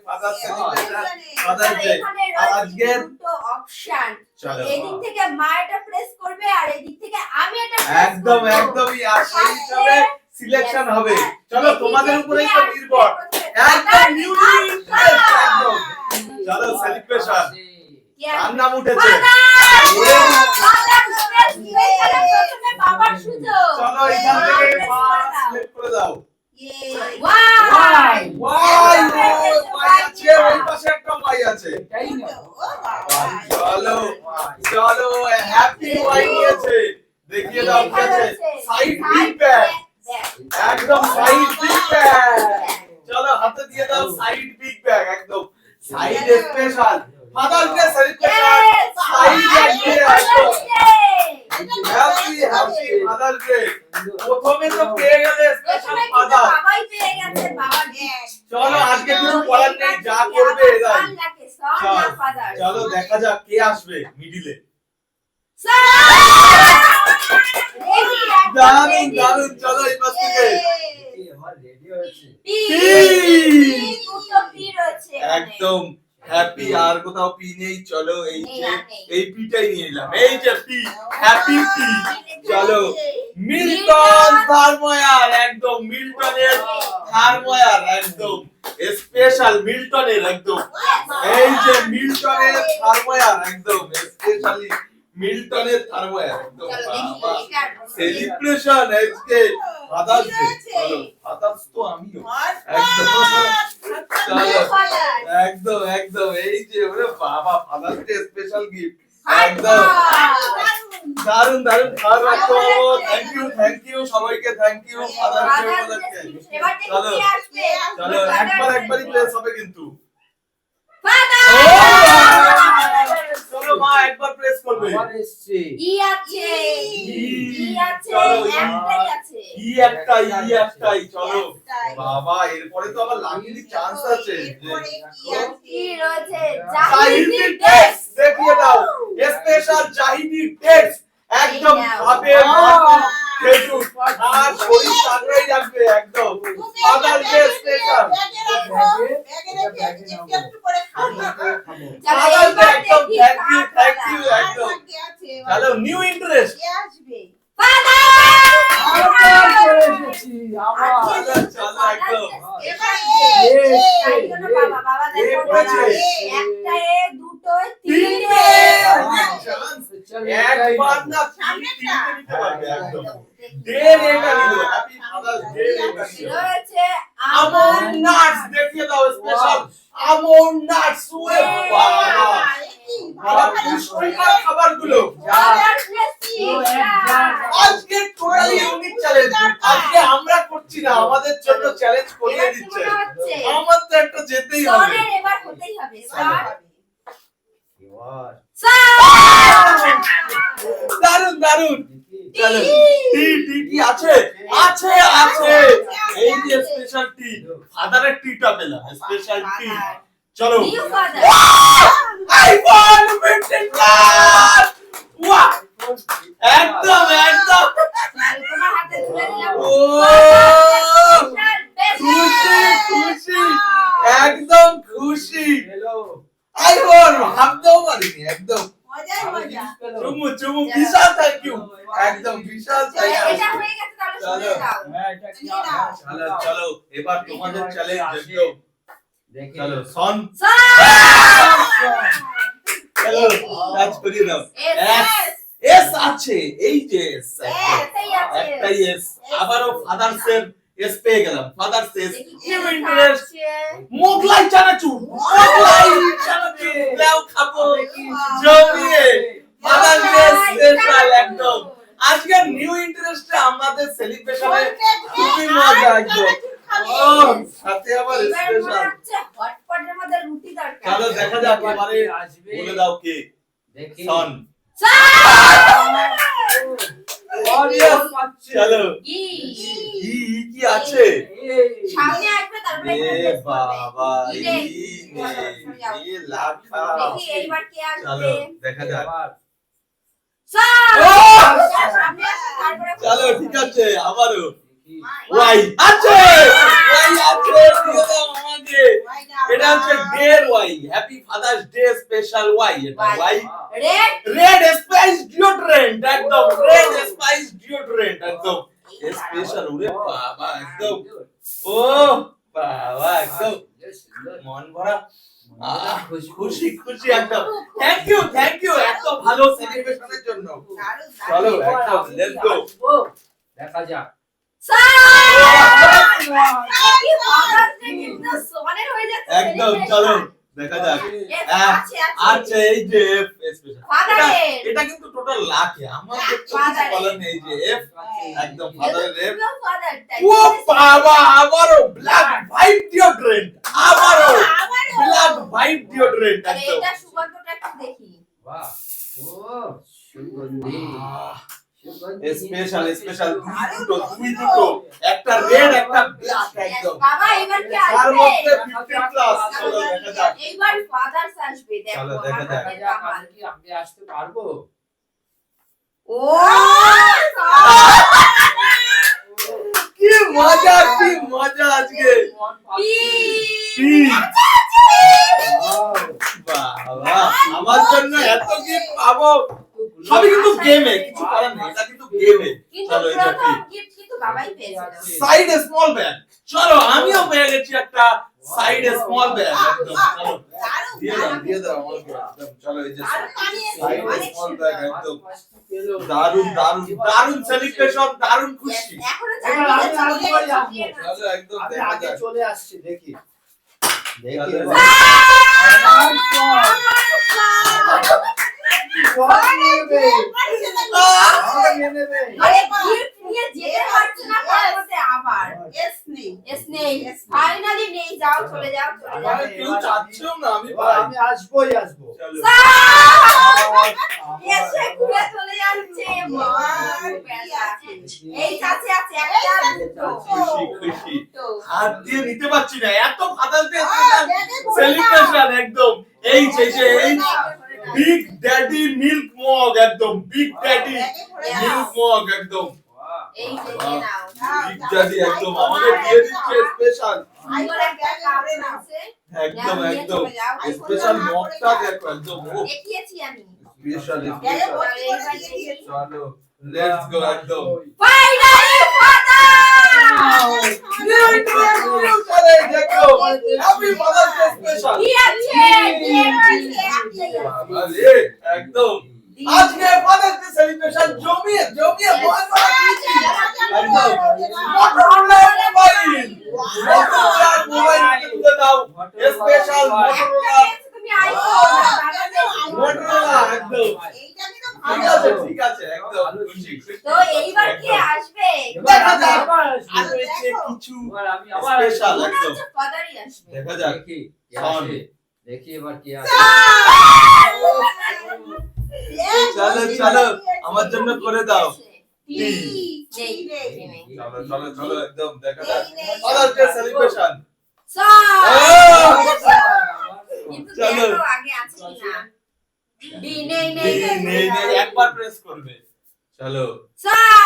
Father celebration father day আজকে দুটো option চলো এদিক থেকে মা এটা প্রেস করবে আর এদিক থেকে আমি এটা একদম একদমই আর সেই হিসাবে সিলেকশন হবে চলো তোমাদের উপরেই তো নির্ভর একদম নিউলি একদম চলো সেলিব্রেশন কার নাম উঠেছে চলো এখান থেকে সিলেক্ট করে দাও ওয়াই ওয়াই আছে ওই পাশে একটা ওয়াই আছে চলো চলো হ্যাপি ওয়াই নিয়েছে দেখিয়ে দাও কি আছে সাইড বিগ ব্যাগ একদম সাইড বিগ ব্যাগ চলো হাতে দিয়ে দাও সাইড বিগ ব্যাগ একদম side special father's day celebration side bag একদম হ্যাপি হ্যাপি ফাদার্স ডে প্রথমে তো পেয়ে গেলে স্পেশাল ফাদার বাবাই পেয়ে গেছে বাবা চলো আজকে কিছু করার নেই যা করবে এরাই চলো দেখা যাক কে আসবে মিডিলে দারুন দারুন চলো এই পাশ থেকে একদম হ্যাপি আর কোথাও পি নেই চলো এই যে এই পিটাই নিয়ে এলাম এই যে পি হ্যাপি পি চলো মিল্টন থার্মোয়ার একদম মিল্টনের থার্মোয়ার একদম স্পেশাল মিল্টনের একদম এই যে মিল্টনের থার্মোয়ার একদম স্পেশালি মিল্টনের থার্মোয়ার একদম সেলিব্রেশন আজকে ফাদার্স ডে চলো ফাদার্স তো আমিও একদম চলো একদম একদম এই যে ওরে বাবা ফাদার্স ডে স্পেশাল গিফট একদম দারুন দারুন ফাদার থ্যাংক ইউ সবাইকে থ্যাংক ইউ ফাদার্স ডে উপলক্ষে চলো চলো একবারই প্লেস হবে কিন্তু চলো মা একবার প্রেস করবে ই আছে ই একটাই চলো বাবা এরপরে তো আবার লাগিয়ে চান্স আছে কি রয়েছে জাহিদি টেক্স দেখিয়ে দাও স্পেশাল জাহিদি টেক্স একদম খাবে খেজুর আর শরীর তাগড়াই রাখবে একদম ফাদার ডে স্পেশাল একদম থ্যাংক ইউ একদম চলো নিউ ইন্টারেস্ট দেখিয়ে দাও স্পেশাল আমন্ড নাটস খাবারগুলো আজকে টোটালি ইউনিক চ্যালেঞ্জ আজকে আমরা করছি না আমাদের জন্য চ্যালেঞ্জ করিয়ে দিচ্ছে আমার তো একটা যেতেই হবে এবার হতেই হবে দারুন দারুন চলো টি কি আছে আছে আছে এই যে স্পেশাল টি ফাদারের টিটা পেলাম স্পেশাল টি চলো আইফোন 15 প্লাস ওয়াও একদম একদম তোমার হাতে তুলে দিলাম ও খুশি খুশি একদম খুশি হ্যালো আইফোন ভাবতেও পারিনি একদম চুমু বিশাল থ্যাংক ইউ একদম বিশাল থ্যাংক ইউ এটা হয়ে গেছে তাহলে শুনে দাও হ্যাঁ এটা কি দাও চলো চলো এবার তোমাদের চ্যালেঞ্জ একদম চলো সন চলো টাচ করিয়ে দাও এস আছে এই যে এস একটাই এস আবারও ফাদার্স এর এস পেয়ে গেলাম ফাদার্স এস নিউ ইন্টারেস্ট মোগলাই চানাচুর দাও খাবো জমিয়ে ফাদার্স ডে স্পেশাল একদম আজকে নিউ ইন্টারেস্টে আমাদের সেলিব্রেশনে খুবই মজা একদম ও সাথে আবার স্পেশাল হটপটের মধ্যে রুটি দরকার চলো দেখা যাক এবারে বলে দাও কে দেখি সন চলো ই কি আছে সামনে আসবে তারপরে এ বাবা এই লাখা দেখি এইবার কে চলো আসবে দেখা যাক সামনে তারপরে চলো ঠিক আছে আবারও ওয়াই আছে ওয়াই আছে দিয়ে দাও আমাকে এটা এটা হচ্ছে ডে ওয়াই, হ্যাপি ফাদার্স ডে স্পেশাল ওয়াই। এটা ওয়াই রেড রেড স্পাইস ডিওডোরেন্ট, একদম রেড স্পাইস ডিওডোরেন্ট, একদম স্পেশাল। ওরে বাবা, একদম ও বাবা, একদম মন ভরা খুশি খুশি একদম। থ্যাংক ইউ এত ভালো সেলিব্রেশনের জন্য। চলো একদম লেটস গো, দেখা যাক। কি ফাদার্স ডে কিন্তু সোনার হয়ে যাচ্ছে একদম চলো দেখা যাক। আচ্ছা এই যে স্পেশাল এটা কিন্তু টোটাল লাখে, আমার কিছু বলার নেই। যে এফ একদম ফাদারের এফ। ও বাবা, আমারও ব্ল্যাক হোয়াইট ডিওডোরেন্ট, আমারও ব্ল্যাক হোয়াইট ডিওডোরেন্ট একদম। এটা সুগন্ধটা একটু দেখি। বাহ, ও সুগন্ধি, স্পেশাল দুটো, একটা রেড একটা ব্ল্যাক একদম। বাবা এবার কি তার আসবে? মধ্যে 50 প্লাস। চলো দেখা যাক, এইবার ফাদার্স আসবে, দেখো চলো দেখা যাক। দেখা যাক আমি কি আমি আসতে পারবো। ও কি মজা আজকে। বাবা, আমার জন্য এত গিফট পাবো। সবই কিন্তু গেমে, কিছু করার নেই, এটা কিন্তু গেমে। কিন্তু চলো এটা প্রথম গিফট কিন্তু বাবাই পেয়েছিল। Side small bag. চলো আমিও পেয়ে গেছি একটা সাইড স্মল ব্যাগ একদম। চলো দিয়ে দাও আমাকে একদম। চলো এই যে সাইড স্মল ব্যাগ একদম। দারুন সেলিব্রেশন, দারুন খুশি। এখনো এবার আমি চারদিকে আসবো, চলে গেছে। চলো একদম আমি দেখা আগে যাক। চলে আসছি, দেখি চলো, আরে গিফট নিয়ে যেতে পারছে না, তারপরে আবার নেই, ফাইনালি নেই, যাও চলে যাও চলে যাও। আরে কেউ চাচ্ছেও না আমি এবার পাই। আমি আসবোই আসবো। চলো এসে ঘুরে চলে যাচ্ছে। এই কাছে আছে একটা দুটো। খুশি হাত দিয়ে নিতে পারছি না, এত ফাদার্স ডে সেলিব্রেশন একদম। এই যে এই বিগ ড্যাডি মিল্ক মগ, একদম বিগ ড্যাডি মিল্ক মগ একদম। এই যে নিয়ে নাও। বিগ ড্যাডি একদম আমাকে দিয়ে দিচ্ছে স্পেশাল। আইগর একটা কাপড় আছে। একদম স্পেশাল মগটা দেখো একদম। ও দেখিয়েছি আমি। স্পেশাল চলো লেটস গো একদম। ফাইনালি ফাদার চলে দেখো হ্যাপি ফাদার্স ডে স্পেশাল। কি আছে? বাবা রে একদম আজকে ফাদার্স ডে সেলিব্রেশন জমিয়ে ভয় করা দিয়েছি একদম। মোটরোলা মোবাইল তুলে দাও, স্পেশাল মোটরোলা তুমি আইফোন মোটরোলা একদম। ঠিক আছে একদম খুশি। তো এইবার কি আসবে? দেখা যাক আবার আর আসবো। হচ্ছে কিছু এবার আমি আবার স্পেশাল মনে একদম। হচ্ছে ফাদারই আসবে। দেখা যাক দেখি কে শোন। আসে, দেখি এবার কি আসে। চলো আমার জন্য করে দাও। নেই। চলো একদম দেখা যাক ফাদার্স ডে সেলিব্রেশন। কিন্তু চলো। দেখো আগে আছে কিনা। নেই নেই একবার প্রেস করবে। চলো চলো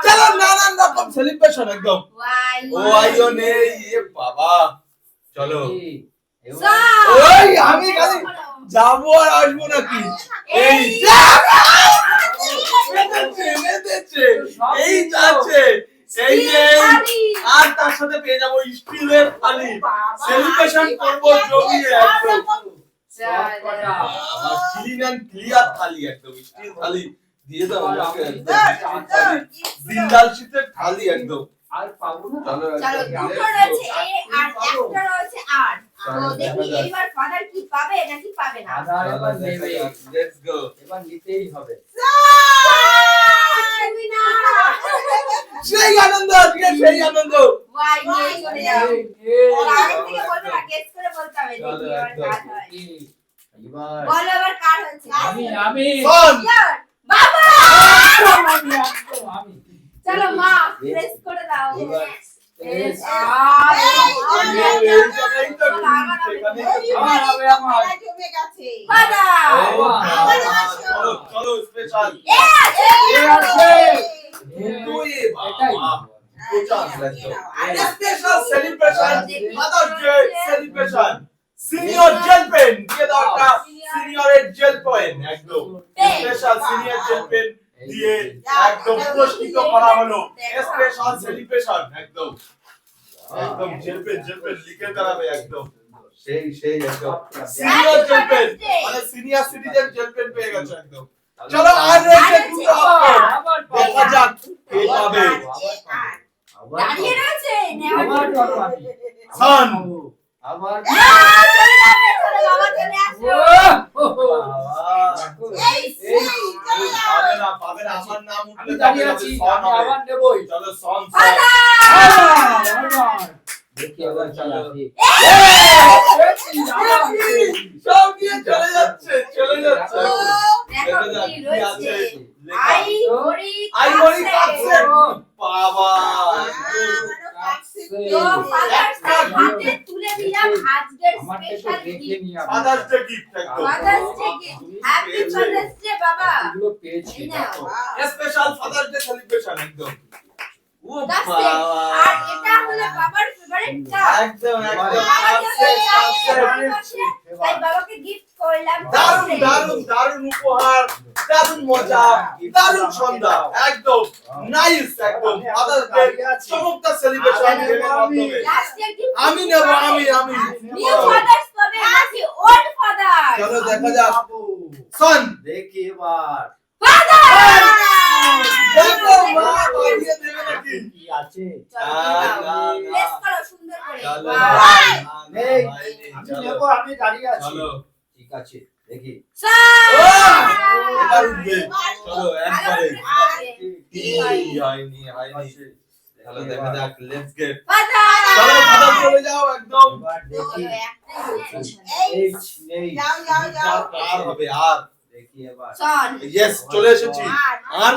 চলো নানান রকম সেলিব্রেশন একদম। ও আইও নেই এ বাবা। চলো দেখি, এবার ওই আমি খালি যাবো আর আসবো নাকি। এই মেতেছে এই যাচ্ছে এই যে আর তার সাথে পেয়ে যাবো স্টিলের থালি। সেলিব্রেশন করবো জমিয়ে একদম। চটপটা। আমার ক্লিন এন্ড ক্লিয়ার থালি একদম, স্টিল থালি দিয়ে দাও আমাকে একদম। জিন্দাল শীতের থালি একদম। আর পাবো না। চলো চলো একদম, দুটো let's রয়েছে go। এ আর একটা রয়েছে আর। তো চলো, দেখি দেখা যাক। এইবার ফাদার কি পাবে নাকি পাবে না। আধার এবার নেবে, লেটস গো। এবার নিতেই হবে। তুমি না। সেই আনন্দ আজকে, সেই আনন্দ। ওয়াই নিয়ে চলে যাও। আর আগে থেকে বলবে না, গেস করে বলতে হবে চলো, দেখি এবার একদম। কার হয়। এবার বলো এবার কার হয়েছে। আমি শোন, ইয়ার, বাবা আমি চলো মা প্রেস করে দাও। এবার প্রেস। এই জায়গায় তো এখানেই তো আমার হবে আমার। ফাদার চলো চলো স্পেশাল। এ আছে। এ আছে। দুই এটাই বাবা। চান্স একদম special celebration father's day celebration senior gel pen দিয়ে দাও একটা সিনিয়রের জেল পেন একদম স্পেশাল সিনিয়র জেল পেন দিয়ে একদম পুরস্কৃত করা হলো স্পেশাল সেলিব্রেশন একদম একদম জেল পেন লিখে দাঁড়াবে একদম সেই একদম সিনিয়র জেল পেন মানে সিনিয়র সিটিজেন জেল পেন পেয়ে গেছে একদম চলো আর রয়েছে দুটো অপশন দেখা যাক কে পাবে দাঁড়িয়ে রয়েছে আমার সান আমার বাবা চলে আসো পাবে না আমার নাম আমি উঠলে দাঁড়িয়ে আছি আমি আবার নেবই চলো সন দেখি আবার চলে আসি সব নিয়ে চলে যাচ্ছে দেখো কি রয়েছে আইভরি কাপসেট বাবা তো ফাদার্স ডে হাতে তুলে দিলাম আজকের আমারটা তো স্পেশাল দেখে গিফট নি আমি ফাদার্স ডে গিফট একদম father's day gift happy father's day বাবা এগুলো পেয়েছি এই নাও। স্পেশাল ফাদার্স ডে সেলিব্রেশন একদম ও That's it. বাবা আর এটা হলো বাবার ফেভারিট কাপ একদম তাই বাবাকে গিফট করলাম দারুন উপহার দারুন মজা দারুন সন্ধ্যা একদম নাইস একদম ফাদার্স ডে চমৎকার সেলিব্রেশন এর মাধ্যমে লাস্ট ইয়ার গিফট আমি নেব আমি নিউ ফাদার্স পাবে নাকি ওল্ড ফাদার চলো দেখা যাক সন দেখি এবার ফাদার দেখো মা বাড়িয়ে দেবে নাকি কি আছে প্রেস করো সুন্দর করে চলো নেই আমি নেব আমি দাঁড়িয়ে আছি চলো ঠিক আছে দেখি এবার উঠবে চলো একবারে হয়নি চলো দেখা যাক লেটস গেট চলো ফাদার চলে যাও একদম এবার দেখি এই এইচ নেই আর হবে আর দেখি এবার সন ইয়েস চলে এসেছি আর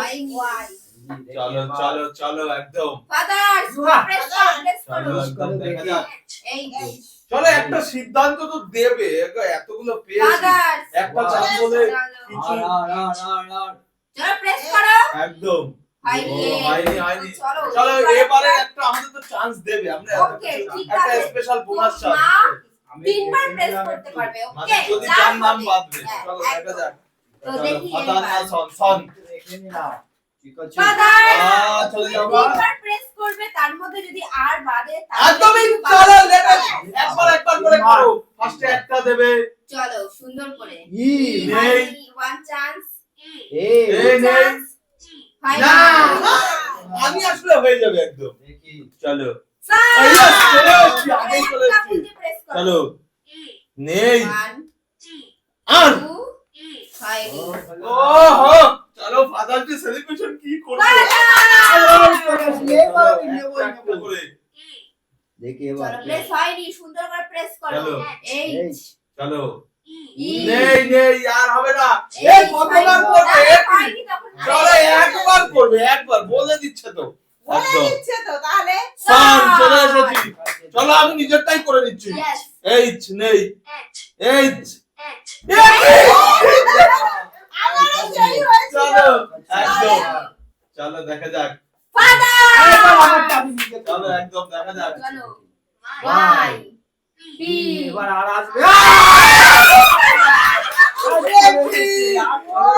চলো চলো একদম ফাদার প্রেস চলো করো একদম দেখা যাক এই চলো একটা সিদ্ধান্ত তো দেবে এতগুলো পেয়েছি ফাদার একটা চান্স বলে কিছু চলো প্রেস করো একদম হয়নি চলো চলো এবারে একটা আমাদের তো চান্স দেবে আমরা ওকে ঠিক একটা আছে স্পেশাল বোনাস চান্স মা তিনবার প্রেস করতে পারবে মানে ওকে যদি যার নাম বাদবে হ্যাঁ, চলো দেখা যাক তো দেখি ফাদার না সন দেখে নি নাও ঠিক আছে ফাদার চলে যাও মা তিনবার প্রেস করবে তার মধ্যে যদি আর বাদে একদমই চলো একবার করে করো ফার্স্টে একটা দেবে চলো সুন্দর করে ই নেই। ওয়ান চান্স এ এই নেই না ফাইনাল আমি আসলে হয়ে যাবে একদম দেখি চলো স্যার চলে এসেছি, আগেই চলে এসেছি। চলো নেই আর ওহো চলো ফাদার ডে সেলিব্রেশন কি করব দেখি এবার চলো প্রেস হয়নি সুন্দর করে প্রেস করো চলো। এই চলো ই নেই আর হবে না এই কতবার করবে চলো একবার করবে একবার বলে দিচ্ছে তো একদম সান চলে এসেছি চলো আমি নিজেরটাই করে নিচ্ছি ইয়েস এইচ নেই এইচ চলো একদম চলো দেখা যাক চলো একদম দেখা যাক চলো ওয়াই পি এবার আর আসবে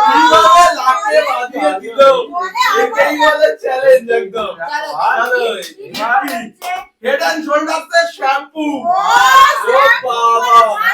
কিভাবে লাকে বাঁধিয়ে দিল এটাই বলে চ্যালেঞ্জ একদম চলো হেড এন্ড শোল্ডারস এর শ্যাম্পু ও বাবা